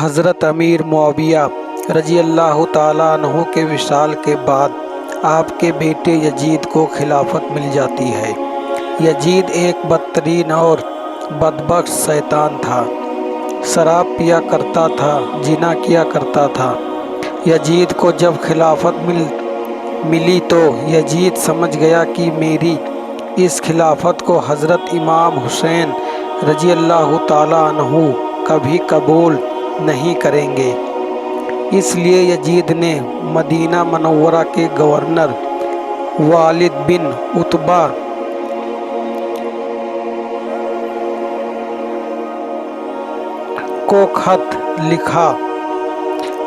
حضرت امیر معاویہ رضی اللہ تعالیٰ عنہ کے وصال کے بعد آپ کے بیٹے یزید کو خلافت مل جاتی ہے۔ یزید ایک بدترین اور بدبخت شیطان تھا، شراب پیا کرتا تھا، زنا کیا کرتا تھا۔ یزید کو جب خلافت ملی تو یزید سمجھ گیا کہ میری اس خلافت کو حضرت امام حسین رضی اللہ تعالیٰ عنہ کبھی قبول نہیں کریں گے۔ اس لیے یزید نے مدینہ منورہ کے گورنر والد بن عتبہ کو خط لکھا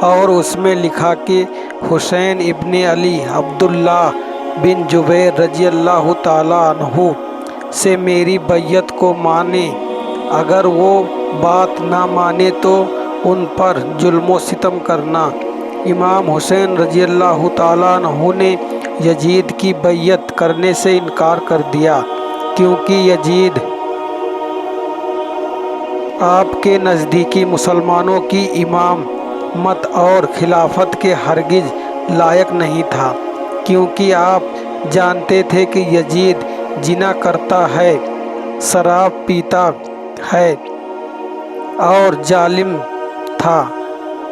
اور اس میں لکھا کہ حسین ابن علی عبداللہ بن زبیر رضی اللہ تعالیٰ عنہ سے میری بیعت کو مانے، اگر وہ بات نہ مانے تو ان پر ظلم و ستم کرنا۔ امام حسین رضی اللہ تعالیٰ عنہ نے یزید کی بیعت کرنے سے انکار کر دیا، کیونکہ یزید آپ کے نزدیکی مسلمانوں کی امامت اور خلافت کے ہرگز لائق نہیں تھا، کیونکہ آپ جانتے تھے کہ یزید زنا کرتا ہے، شراب پیتا ہے اور ظالم تھا۔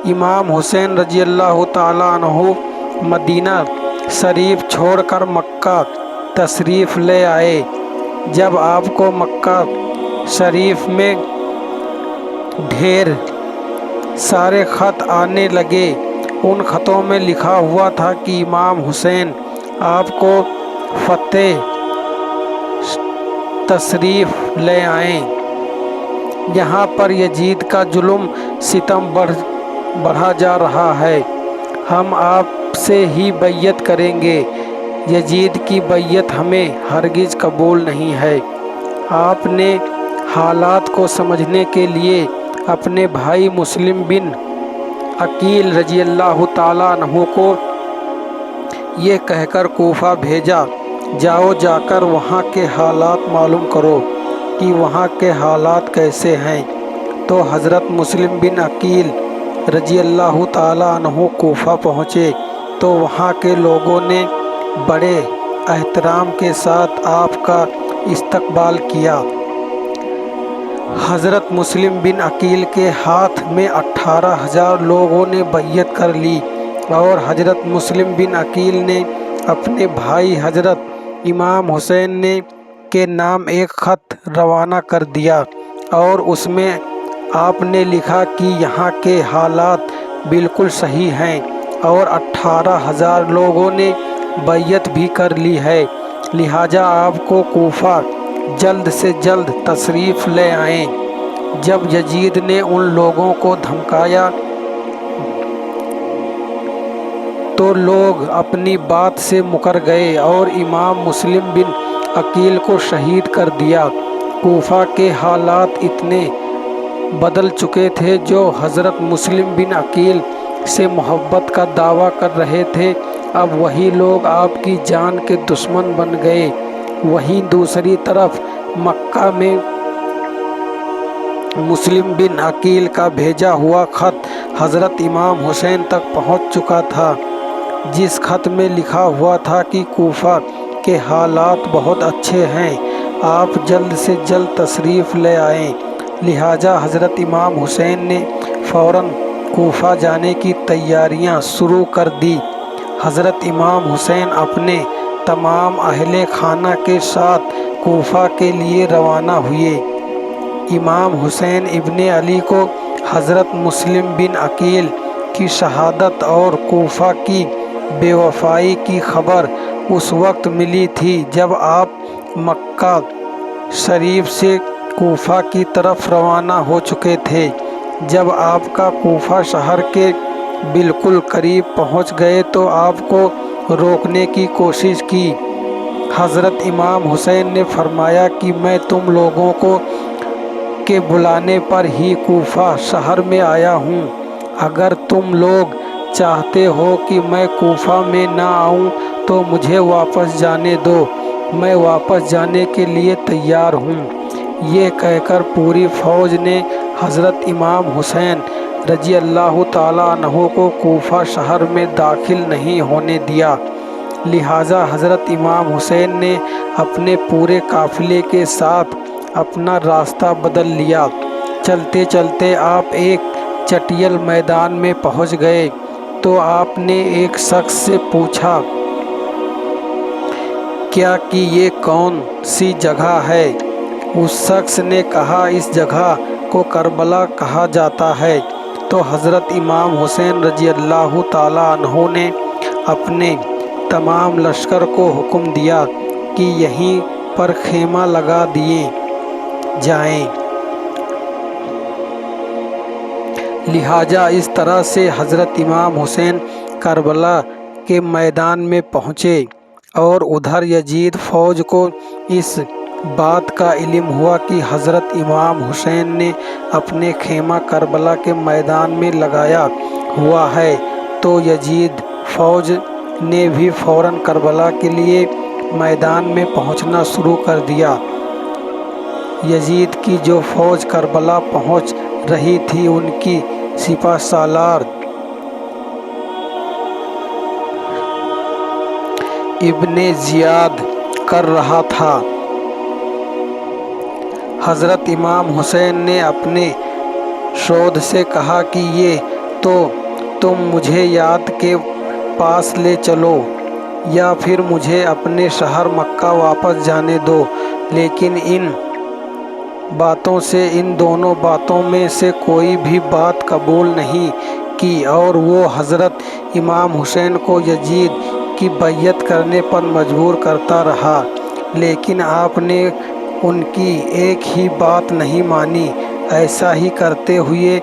امام حسین رضی اللہ تعالیٰ عنہ مدینہ شریف چھوڑ کر مکہ تشریف لے آئے۔ جب آپ کو مکہ شریف میں ڈھیر سارے خط آنے لگے، ان خطوں میں لکھا ہوا تھا کہ امام حسین آپ کو فتح تشریف لے آئیں، یہاں پر یزید کا ظلم ستم بڑھا جا رہا ہے، ہم آپ سے ہی بیعت کریں گے، یزید کی بیعت ہمیں ہرگز قبول نہیں ہے۔ آپ نے حالات کو سمجھنے کے لیے اپنے بھائی مسلم بن عقیل رضی اللہ تعالیٰ عنہ کو یہ کہہ کر کوفہ بھیجا، جاؤ جا کر وہاں کے حالات معلوم کرو کہ وہاں کے حالات کیسے ہیں۔ تو حضرت مسلم بن عقیل رضی اللہ تعالیٰ عنہ کوفہ پہنچے تو وہاں کے لوگوں نے بڑے احترام کے ساتھ آپ کا استقبال کیا۔ حضرت مسلم بن عقیل کے ہاتھ میں 18,000 لوگوں نے بیعت کر لی اور حضرت مسلم بن عقیل نے اپنے بھائی حضرت امام حسین کے نام ایک خط روانہ کر دیا اور اس میں آپ نے لکھا کہ یہاں کے حالات بالکل صحیح ہیں اور 18,000 لوگوں نے بیعت بھی کر لی ہے، لہٰذا آپ کو کوفہ جلد سے جلد تشریف لے آئیں۔ جب یزید نے ان لوگوں کو دھمکایا تو لوگ اپنی بات سے مکر گئے اور امام مسلم بن عقیل کو شہید کر دیا۔ کوفہ کے حالات اتنے بدل چکے تھے، جو حضرت مسلم بن عقیل سے محبت کا دعویٰ کر رہے تھے، اب وہی لوگ آپ کی جان کے دشمن بن گئے۔ وہیں دوسری طرف مکہ میں مسلم بن عقیل کا بھیجا ہوا خط حضرت امام حسین تک پہنچ چکا تھا، جس خط میں لکھا ہوا تھا کہ کوفہ کے حالات بہت اچھے ہیں، آپ جلد سے جلد تشریف لے آئیں۔ لہٰذا حضرت امام حسین نے فوراً کوفہ جانے کی تیاریاں شروع کر دی۔ حضرت امام حسین اپنے تمام اہل خانہ کے ساتھ کوفہ کے لیے روانہ ہوئے۔ امام حسین ابن علی کو حضرت مسلم بن عقیل کی شہادت اور کوفہ کی بے وفائی کی خبر اس وقت ملی تھی جب آپ مکہ شریف سے کوفہ کی طرف روانہ ہو چکے تھے۔ جب آپ کا کوفہ شہر کے بالکل قریب پہنچ گئے تو آپ کو روکنے کی کوشش کی۔ حضرت امام حسین نے فرمایا کہ میں تم لوگوں کے بلانے پر ہی کوفہ شہر میں آیا ہوں، اگر تم لوگ چاہتے ہو کہ میں کوفہ میں نہ آؤں تو مجھے واپس جانے دو، میں واپس جانے کے لیے تیار ہوں۔ یہ کہہ کر پوری فوج نے حضرت امام حسین رضی اللہ تعالیٰ عنہ کو کوفہ شہر میں داخل نہیں ہونے دیا، لہٰذا حضرت امام حسین نے اپنے پورے قافلے کے ساتھ اپنا راستہ بدل لیا۔ چلتے چلتے آپ ایک چٹیل میدان میں پہنچ گئے تو آپ نے ایک شخص سے پوچھا کیا کہ یہ کون سی جگہ ہے؟ اس شخص نے کہا اس جگہ کو کربلا کہا جاتا ہے۔ تو حضرت امام حسین رضی اللہ تعالیٰ عنہ نے اپنے تمام لشکر کو حکم دیا کہ یہیں پر خیمہ لگا دیے جائیں، لہٰذا اس طرح سے حضرت امام حسین کربلا کے میدان میں پہنچے، اور ادھر یزید فوج کو اس بات کا علم ہوا کہ حضرت امام حسین نے اپنے خیمہ کربلا کے میدان میں لگایا ہوا ہے، تو یزید فوج نے بھی فوراً کربلا کے لیے میدان میں پہنچنا شروع کر دیا۔ یزید کی جو فوج کربلا پہنچ رہی تھی ان کی سپہ سالار ابن زیاد کر رہا تھا۔ حضرت امام حسین نے اپنے شودھ سے کہا کہ یہ تو تم مجھے یاد کے پاس لے چلو یا پھر مجھے اپنے شہر مکہ واپس جانے دو، لیکن ان باتوں سے ان دونوں باتوں میں سے کوئی بھی بات قبول نہیں کی، اور وہ حضرت امام حسین کو یزید کی بیعت کرنے پر مجبور کرتا رہا، لیکن آپ نے ان کی ایک ہی بات نہیں مانی۔ ایسا ہی کرتے ہوئے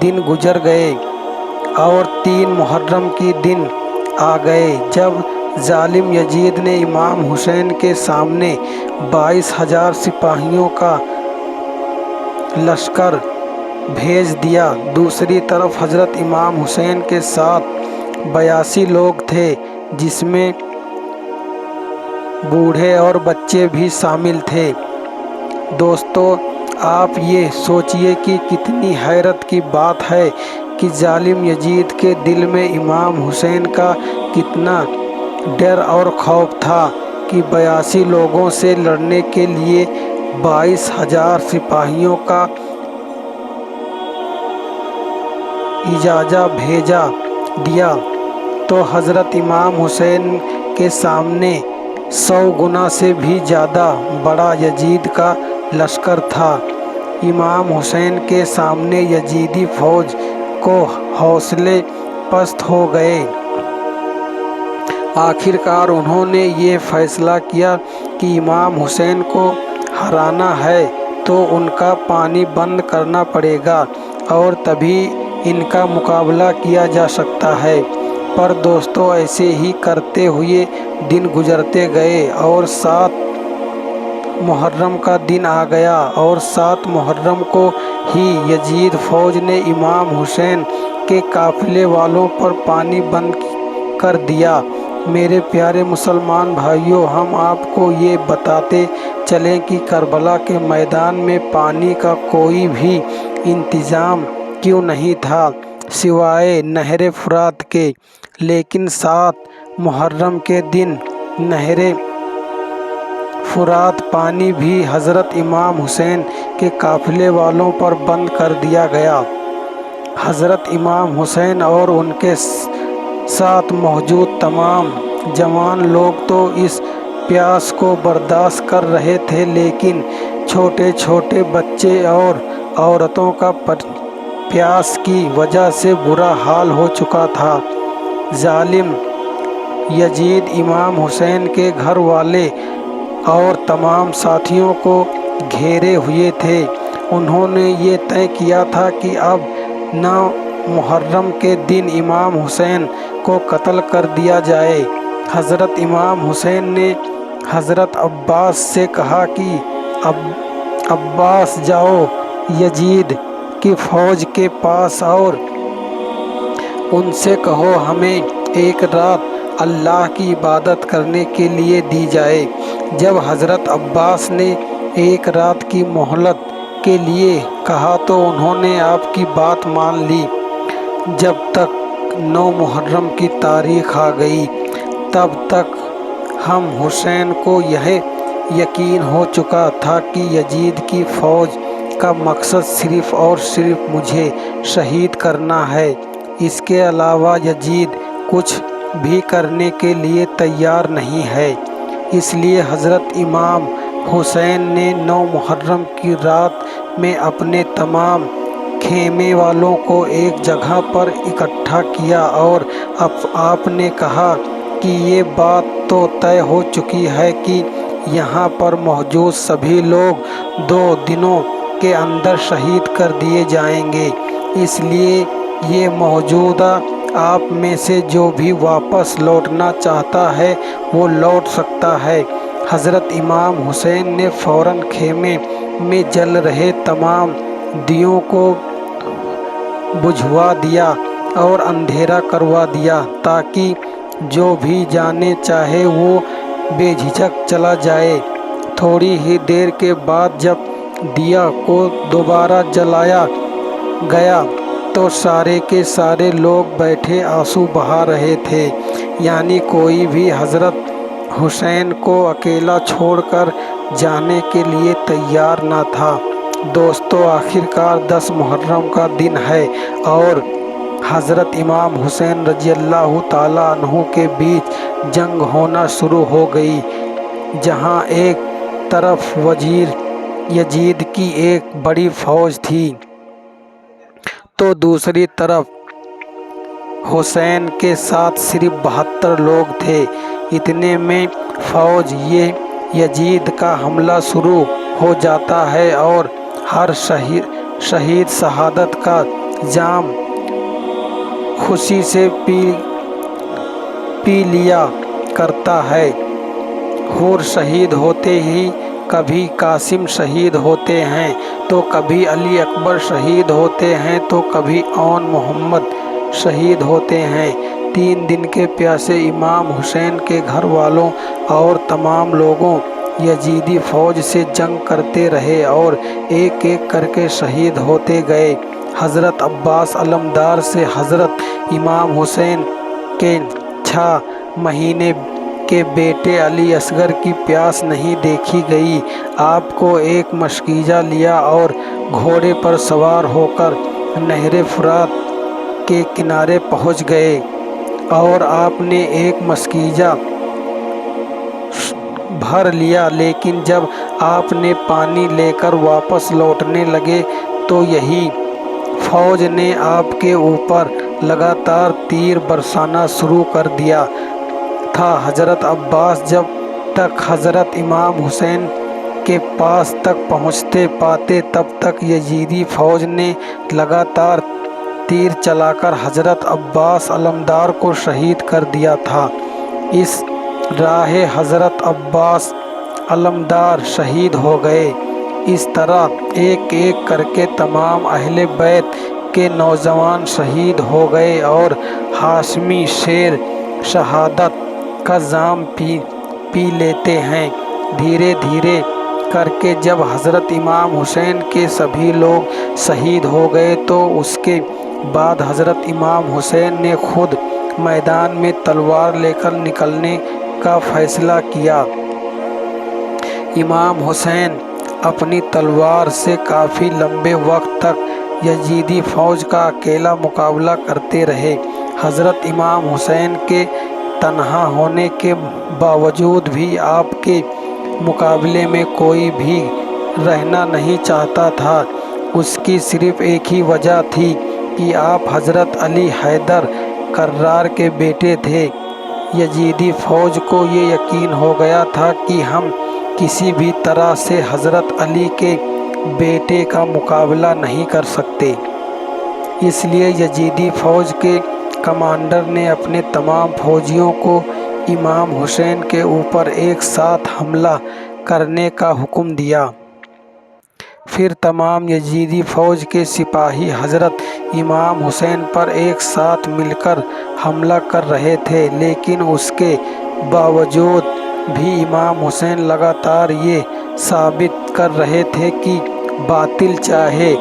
دن گزر گئے اور 3 محرم کی دن آ گئے جب ظالم یزید نے امام حسین کے سامنے 22,000 سپاہیوں کا لشکر بھیج دیا۔ دوسری طرف حضرت امام حسین کے ساتھ 82 لوگ تھے، جس میں بوڑھے اور بچے بھی شامل تھے۔ دوستو، آپ یہ سوچئے کہ کتنی حیرت کی بات ہے کہ ظالم یزید کے دل میں امام حسین کا کتنا ڈر اور خوف تھا کہ 82 لوگوں سے لڑنے کے لیے 22,000 سپاہیوں کا اجازہ بھیجا دیا، تو حضرت امام حسین کے سامنے 100 گنا سے بھی زیادہ بڑا یزید کا لشکر تھا۔ امام حسین کے سامنے یزیدی فوج کو حوصلے پست ہو گئے۔ آخر کار انہوں نے یہ فیصلہ کیا کہ امام حسین کو ہرانا ہے تو ان کا پانی بند کرنا پڑے گا اور تبھی ان کا مقابلہ کیا جا سکتا ہے۔ پر دوستو، ایسے ہی کرتے ہوئے دن گزرتے گئے اور 7 محرم کا دن آ گیا، اور 7 محرم کو ہی یزید فوج نے امام حسین کے قافلے والوں پر پانی بند کر دیا۔ میرے پیارے مسلمان بھائیوں، ہم آپ کو یہ بتاتے چلیں کہ کربلا کے میدان میں پانی کا کوئی بھی انتظام کیوں نہیں تھا سوائے نہر فرات کے، لیکن 7 محرم کے دن نہر فرات پانی بھی حضرت امام حسین کے قافلے والوں پر بند کر دیا گیا۔ حضرت امام حسین اور ان کے ساتھ موجود تمام جوان لوگ تو اس پیاس کو برداشت کر رہے تھے، لیکن چھوٹے چھوٹے بچے اور عورتوں کا پیاس کی وجہ سے برا حال ہو چکا تھا۔ ظالم یزید امام حسین کے گھر والے اور تمام ساتھیوں کو گھیرے ہوئے تھے۔ انہوں نے یہ طے کیا تھا کہ اب 9 محرم کے دن امام حسین کو قتل کر دیا جائے۔ حضرت امام حسین نے حضرت عباس سے کہا کہ عباس، جاؤ یزید کی فوج کے پاس اور ان سے کہو ہمیں ایک رات اللہ کی عبادت کرنے کے لیے دی جائے۔ جب حضرت عباس نے 1 رات کی مہلت کے لیے کہا تو انہوں نے آپ کی بات مان لی۔ جب تک 9 محرم کی تاریخ آ گئی تب تک ہم حسین کو یہ یقین ہو چکا تھا کہ یزید کی فوج کا مقصد صرف اور صرف مجھے شہید کرنا ہے۔ اس کے علاوہ یزید کچھ بھی کرنے کے لیے تیار نہیں ہے۔ اس لیے حضرت امام حسین نے 9 محرم کی رات میں اپنے تمام خیمے والوں کو ایک جگہ پر اکٹھا کیا اور آپ نے کہا کہ یہ بات تو طے ہو چکی ہے کہ یہاں پر موجود سبھی لوگ 2 دنوں کے اندر شہید کر دیے جائیں گے، اس لیے یہ موجودہ آپ میں سے جو بھی واپس لوٹنا چاہتا ہے وہ لوٹ سکتا ہے۔ حضرت امام حسین نے فوراً خیمے میں جل رہے تمام دیوں کو بجھوا دیا اور اندھیرا کروا دیا تاکہ جو بھی جانے چاہے وہ بے جھجک چلا جائے۔ تھوڑی ہی دیر کے بعد جب دیا کو دوبارہ جلایا گیا تو سارے کے سارے لوگ بیٹھے آنسو بہا رہے تھے، یعنی کوئی بھی حضرت حسین کو اکیلا چھوڑ کر جانے کے لیے تیار نہ تھا۔ دوستو، آخرکار 10 محرم کا دن ہے اور حضرت امام حسین رضی اللہ تعالیٰ عنہ کے بیچ جنگ ہونا شروع ہو گئی۔ جہاں ایک طرف یزید کی ایک بڑی فوج تھی تو دوسری طرف حسین کے ساتھ صرف 72 لوگ تھے۔ اتنے میں فوج یہ یزید کا حملہ شروع ہو جاتا ہے اور ہر شہید شہادت کا جام خوشی سے پی لیا کرتا ہے۔ حور شہید ہوتے ہی کبھی قاسم شہید ہوتے ہیں تو کبھی علی اکبر شہید ہوتے ہیں تو کبھی اون محمد شہید ہوتے ہیں۔ 3 دن کے پیاسے امام حسین کے گھر والوں اور تمام لوگوں یزیدی فوج سے جنگ کرتے رہے اور ایک ایک کر کے شہید ہوتے گئے۔ حضرت عباس علمدار سے حضرت امام حسین کے 6 مہینے کے بیٹے علی اصغر کی پیاس نہیں دیکھی گئی۔ آپ کو ایک مشکیزہ لیا اور گھوڑے پر سوار ہو کر نہر فرات کے کنارے پہنچ گئے اور آپ نے ایک مشکیزہ بھر لیا، لیکن جب آپ نے پانی لے کر واپس لوٹنے لگے تو یہی فوج نے آپ کے اوپر لگاتار تیر برسانا شروع کر دیا تھا۔ حضرت عباس جب تک حضرت امام حسین کے پاس تک پہنچتے پاتے تب تک یزیدی فوج نے لگاتار تیر چلا کر حضرت عباس علمدار کو شہید کر دیا تھا۔ اس راہ حضرت عباس علمدار شہید ہو گئے۔ اس طرح ایک ایک کر کے تمام اہل بیت کے نوجوان شہید ہو گئے اور ہاشمی شیر شہادت کا جام پی لیتے ہیں۔ دھیرے دھیرے کر کے جب حضرت امام حسین کے سبھی لوگ شہید ہو گئے تو اس کے بعد حضرت امام حسین نے خود میدان میں تلوار لے کر نکلنے کا فیصلہ کیا۔ امام حسین اپنی تلوار سے کافی لمبے وقت تک یزیدی فوج کا اکیلا مقابلہ کرتے رہے۔ حضرت امام حسین کے تنہا ہونے کے باوجود بھی آپ کے مقابلے میں کوئی بھی رہنا نہیں چاہتا تھا۔ اس کی صرف ایک ہی وجہ تھی کہ آپ حضرت علی حیدر کرار کے بیٹے تھے۔ یزیدی فوج کو یہ یقین ہو گیا تھا کہ ہم کسی بھی طرح سے حضرت علی کے بیٹے کا مقابلہ نہیں کر سکتے۔ اس لیے یزیدی فوج کے کمانڈر نے اپنے تمام فوجیوں کو امام حسین کے اوپر ایک ساتھ حملہ کرنے کا حکم دیا۔ پھر تمام یزیدی فوج کے سپاہی حضرت امام حسین پر ایک ساتھ مل کر حملہ کر رہے تھے، لیکن اس کے باوجود بھی امام حسین لگاتار یہ ثابت کر رہے تھے کہ باطل چاہے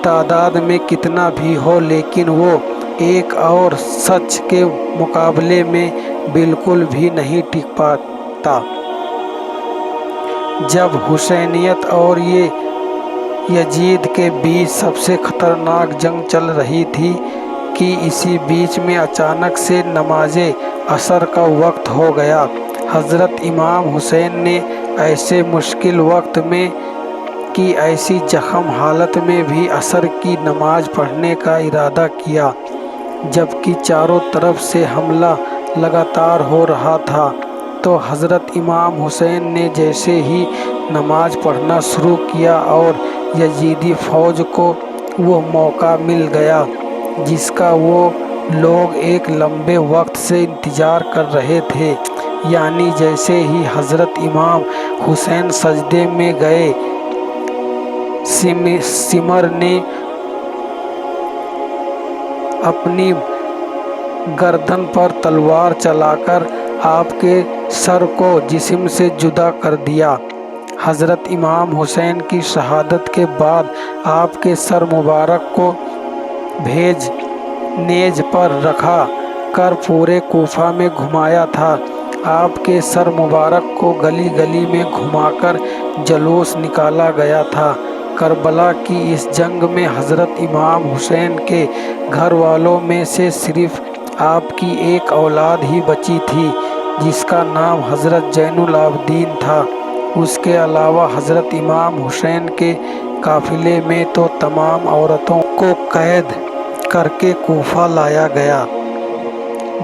تعداد میں کتنا بھی ہو، لیکن وہ ایک اور سچ کے مقابلے میں بالکل بھی نہیں ٹک پاتا۔ جب حسینیت اور یزید کے بیچ سب سے خطرناک جنگ چل رہی تھی کہ اسی بیچ میں اچانک سے نماز عصر کا وقت ہو گیا۔ حضرت امام حسین نے ایسے مشکل وقت میں کی ایسی زخم حالت میں بھی عصر کی نماز پڑھنے کا ارادہ کیا، جبکہ چاروں طرف سے حملہ لگاتار ہو رہا تھا۔ تو حضرت امام حسین نے جیسے ہی نماز پڑھنا شروع کیا اور یزیدی فوج کو وہ موقع مل گیا جس کا وہ لوگ ایک لمبے وقت سے انتظار کر رہے تھے، یعنی جیسے ہی حضرت امام حسین سجدے میں گئے، سمر نے اپنی گردن پر تلوار چلا کر آپ کے سر کو جسم سے جدا کر دیا۔ حضرت امام حسین کی شہادت کے بعد آپ کے سر مبارک کو نیز پر رکھا کر پورے کوفہ میں گھمایا تھا۔ آپ کے سر مبارک کو گلی گلی میں گھما کر جلوس نکالا گیا تھا۔ کربلا کی اس جنگ میں حضرت امام حسین کے گھر والوں میں سے صرف آپ کی ایک اولاد ہی بچی تھی جس کا نام حضرت زین العابدین تھا۔ اس کے علاوہ حضرت امام حسین کے قافلے میں تو تمام عورتوں کو قید کر کے کوفہ لایا گیا۔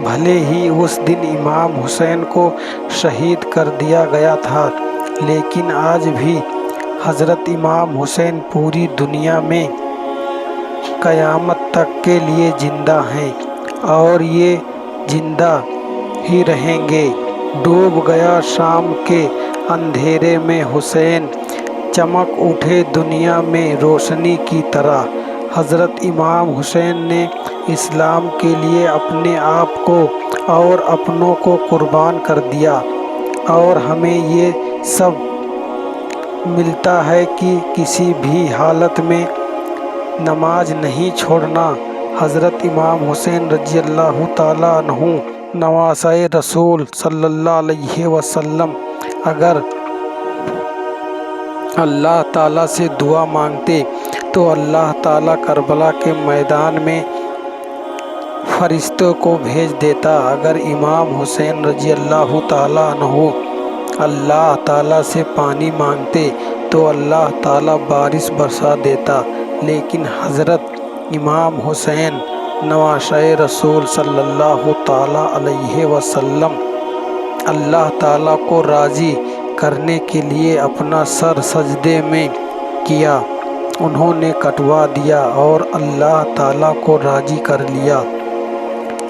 بھلے ہی اس دن امام حسین کو شہید کر دیا گیا تھا، لیکن آج بھی حضرت امام حسین پوری دنیا میں قیامت تک کے لیے زندہ ہیں اور یہ زندہ ہی رہیں گے۔ ڈوب گیا شام کے اندھیرے میں حسین، چمک اٹھے دنیا میں روشنی کی طرح۔ حضرت امام حسین نے اسلام کے لیے اپنے آپ کو اور اپنوں کو قربان کر دیا، اور ہمیں یہ سب ملتا ہے کہ کسی بھی حالت میں نماز نہیں چھوڑنا۔ حضرت امام حسین رضی اللہ تعالیٰ عنہ نواسۂ رسول صلی اللہ علیہ وسلم اگر اللہ تعالیٰ سے دعا مانگتے تو اللہ تعالیٰ کربلا کے میدان میں فرشتوں کو بھیج دیتا۔ اگر امام حسین رضی اللہ تعالیٰ عنہ اللہ تعالیٰ سے پانی مانگتے تو اللہ تعالیٰ بارش برسا دیتا، لیکن حضرت امام حسین نواسۂ رسول صلی اللہ تعالیٰ علیہ وسلم اللہ تعالیٰ کو راضی کرنے کے لیے اپنا سر سجدے میں کیا، انہوں نے کٹوا دیا اور اللہ تعالیٰ کو راضی کر لیا۔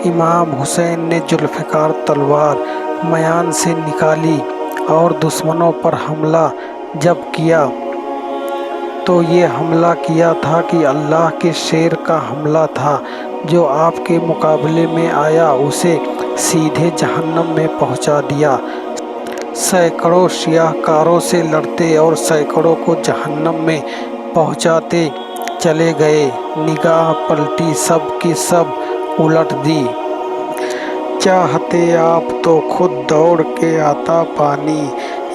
امام حسین نے ذوالفقار تلوار میان سے نکالی اور دشمنوں پر حملہ جب کیا تو یہ حملہ کیا تھا کہ اللہ کے شیر کا حملہ تھا۔ جو آپ کے مقابلے میں آیا اسے سیدھے جہنم میں پہنچا دیا۔ سینکڑوں سیاہ کاروں سے لڑتے اور سینکڑوں کو جہنم میں پہنچاتے چلے گئے۔ نگاہ پلٹی، سب کی سب الٹ دی۔ چاہتے آپ تو خود دوڑ کے آتا پانی،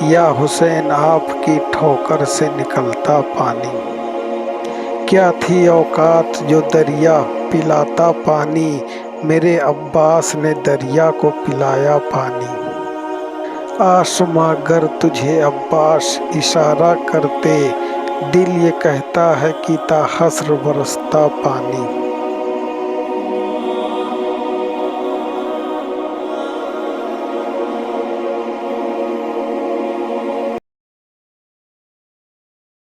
یا حسین آپ کی ٹھوکر سے نکلتا پانی۔ کیا تھی اوقات جو دریا پلاتا پانی، میرے عباس نے دریا کو پلایا پانی۔ آسماں گر تجھے عباس اشارہ کرتے، دل یہ کہتا ہے کہ تا حشر برستا پانی۔